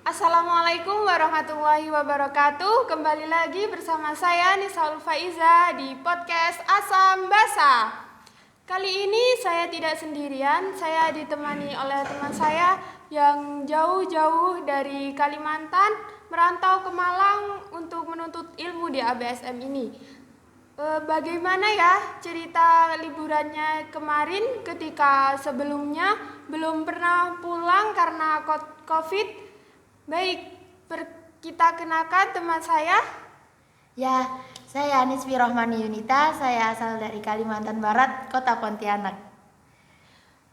Assalamualaikum warahmatullahi wabarakatuh. Kembali lagi bersama saya Nisaul Faiza di podcast Asam Basa. Kali ini saya tidak sendirian, saya ditemani oleh teman saya yang jauh-jauh dari Kalimantan merantau ke Malang untuk menuntut ilmu di ABSM ini. Bagaimana ya cerita liburannya kemarin ketika sebelumnya belum pernah pulang karena COVID? Baik, kita kenalkan teman saya. Ya, saya Nisfi Rohmani Yunita, saya asal dari Kalimantan Barat, Kota Pontianak.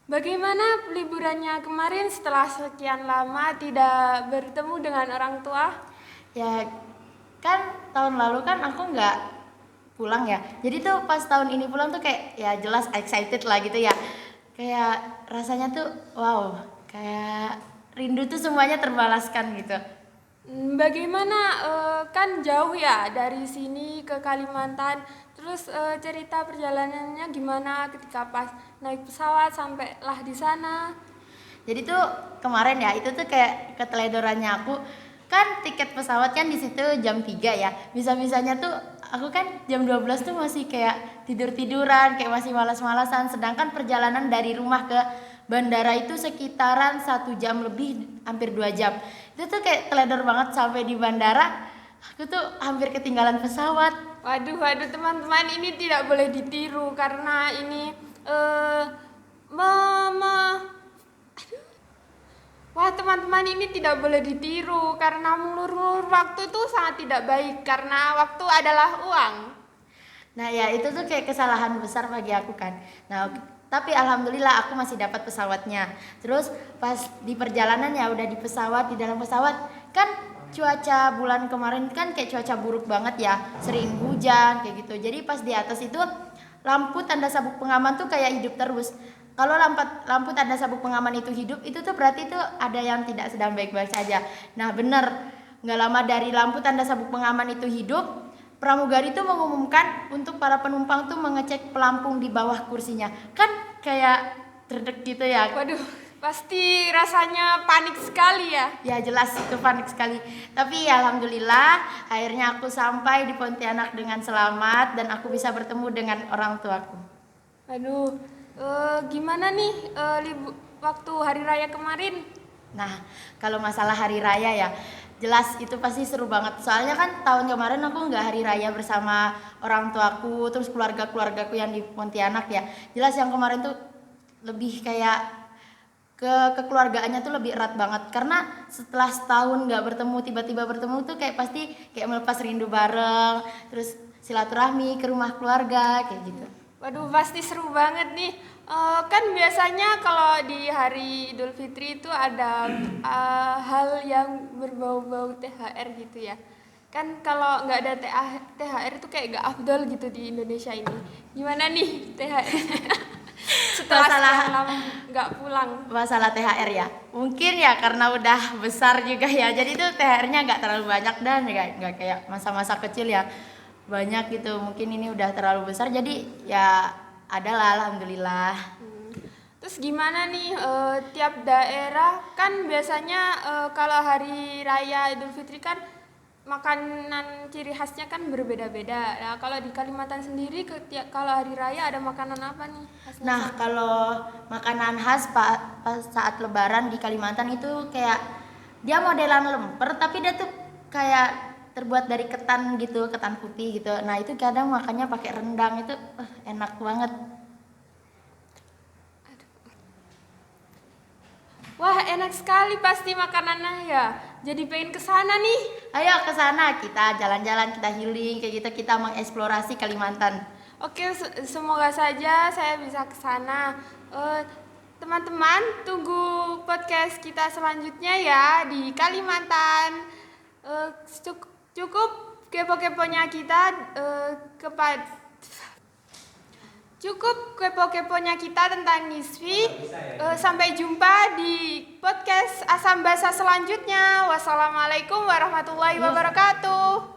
Bagaimana liburannya kemarin setelah sekian lama tidak bertemu dengan orang tua? Ya, kan tahun lalu kan aku nggak pulang ya. Jadi tuh pas tahun ini pulang tuh kayak ya jelas excited lah gitu ya. Kayak rasanya tuh wow, kayak rindu tuh semuanya terbalaskan gitu. Bagaimana kan jauh ya dari sini ke Kalimantan. Terus cerita perjalanannya gimana ketika pas naik pesawat sampailah di sana? Jadi tuh kemarin ya itu tuh kayak keteledorannya aku kan tiket pesawat kan di situ jam 3 ya. Bisa-bisanya tuh aku kan jam 12 tuh masih kayak tidur-tiduran, kayak masih malas-malasan. Sedangkan perjalanan dari rumah ke bandara itu sekitaran 1 jam lebih, hampir 2 jam. Itu tuh kayak teledor banget sampai di bandara. Aku tuh hampir ketinggalan pesawat. Waduh teman-teman, ini tidak boleh ditiru karena ini Wah teman-teman, ini tidak boleh ditiru karena mengulur-ulur waktu itu sangat tidak baik karena waktu adalah uang. Nah ya itu tuh kayak kesalahan besar bagi aku kan. Nah tapi alhamdulillah aku masih dapat pesawatnya. Terus pas di perjalanan ya udah di pesawat, di dalam pesawat kan cuaca bulan kemarin kan kayak cuaca buruk banget ya, sering hujan kayak gitu. Jadi pas di atas itu lampu tanda sabuk pengaman tuh kayak hidup terus. Kalau lampu tanda sabuk pengaman itu hidup, itu tuh berarti tuh ada yang tidak sedang baik-baik saja. Nah bener, nggak lama dari lampu tanda sabuk pengaman itu hidup, pramugari tuh mengumumkan untuk para penumpang tuh mengecek pelampung di bawah kursinya. Kan kayak terdek gitu ya. Waduh, pasti rasanya panik sekali ya. Ya jelas itu panik sekali. Tapi ya alhamdulillah akhirnya aku sampai di Pontianak dengan selamat dan aku bisa bertemu dengan orang tuaku. Aduh, gimana nih waktu hari raya kemarin? Nah, kalau masalah hari raya ya, jelas itu pasti seru banget. Soalnya kan tahun kemarin aku nggak hari raya bersama orang tuaku, terus keluargaku yang di Pontianak ya. Jelas yang kemarin tuh lebih kayak kekeluargaannya tuh lebih erat banget. Karena setelah setahun nggak bertemu, tiba-tiba bertemu tuh kayak pasti kayak melepas rindu bareng, terus silaturahmi ke rumah keluarga kayak gitu. Waduh, pasti seru banget nih. Kan biasanya kalau di hari Idul Fitri itu ada hal yang berbau-bau THR gitu ya. Kan kalau nggak ada THR itu kayak gak afdol gitu di Indonesia ini. Gimana nih THR? Setelah sekian lama nggak pulang. Masalah THR ya, mungkin ya karena udah besar juga ya. Jadi tuh THR-nya nggak terlalu banyak dan nggak kayak masa-masa kecil ya. Banyak gitu, mungkin ini udah terlalu besar jadi ya adalah alhamdulillah. Terus gimana nih tiap daerah kan biasanya kalau hari raya Idul Fitri kan makanan ciri khasnya kan berbeda-beda. Nah, kalau di Kalimantan sendiri kalau hari raya ada makanan apa nih khasnya? Nah kalau makanan khas pas saat lebaran di Kalimantan itu kayak dia modelan lemper tapi dia tuh kayak terbuat dari ketan gitu, ketan putih gitu. Nah itu kadang makannya pakai rendang itu enak banget. Wah enak sekali pasti makanannya ya. Jadi pengen kesana nih. Ayo ke sana kita jalan-jalan, kita healing kayak gitu, kita mengeksplorasi Kalimantan. Oke, semoga saja saya bisa kesana. Teman-teman tunggu podcast kita selanjutnya ya di Kalimantan. Cukup kepo-keponya kita Cukup kepo-keponya kita tentang Nisfi. Sampai jumpa di podcast Asam Basa selanjutnya. Wassalamualaikum warahmatullahi wabarakatuh.